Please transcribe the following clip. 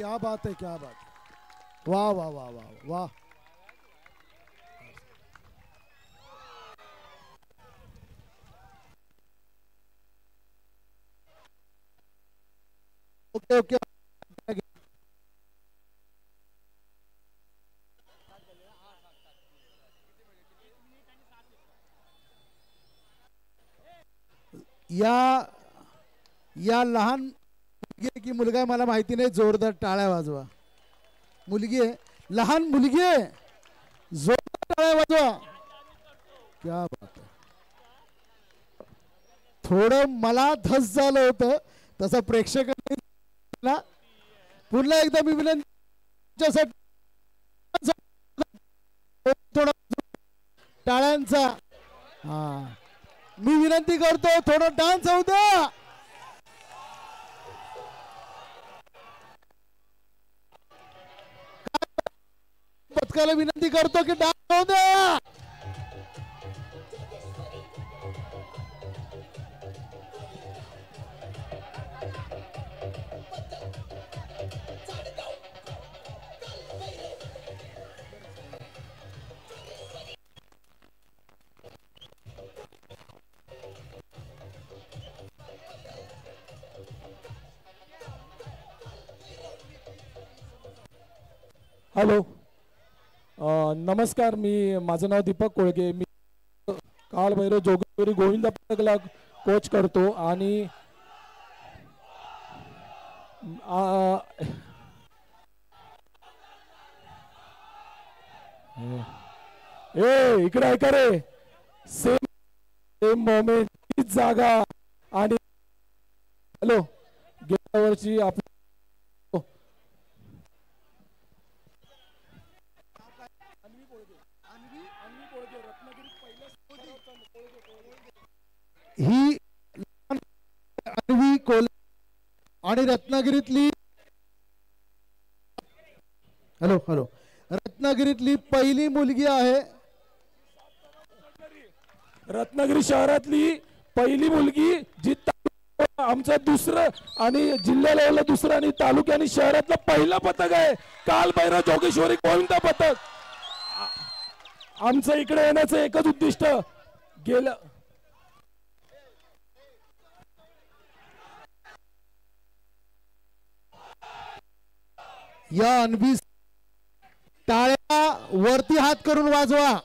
क्या बात है, क्या बात है. वाह वाह वाह वाह वाह. Okay okay. या या लहान मुलगी आहे की मुलगा आहे मला माहिती नाही. जोरदार टाळ्या वाजवा. मुलगी आहे, लहान मुलगी आहे. जोरदार टाळ्या वाजवा. क्या बात आहे. थोडं मला धस झालं होतं तसं प्रेक्षकांनी ना. पुन्हा एकदा मी विनंती थोडा टाळ्यांचा. हा, मी विनंती करतो थोडं डान्स होऊ द्या. पथकाला विनंती करतो की डान्स होऊ द्या. हॅलो, नमस्कार. माझं नाव दीपक कोळगे. मी कालभैरव जोगेश्वरी गोविंद पथकला कोच करतो आणि इकडे ऐका रे. सेम मोमेंट, तीच जागा. आणि हॅलो, गेल्या वर्षी आपण ही अन्वी कोल आणि रत्नागिरीतली. हॅलो हॅलो, रत्नागिरीतली पहिली मुलगी आहे. रत्नागिरी शहरातली पहिली मुलगी जी आमचं दुसरं आणि जिल्हा लेवलला दुसरं आणि तालुक्या आणि शहरातलं पहिलं पथक आहे. कालभैरव जोगेश्वरी गोविंद पथक. आमचं इकडे येण्याचं एकच उद्दिष्ट. गेलं या अन्वी टाळ्या वरती हात करून वाजवा.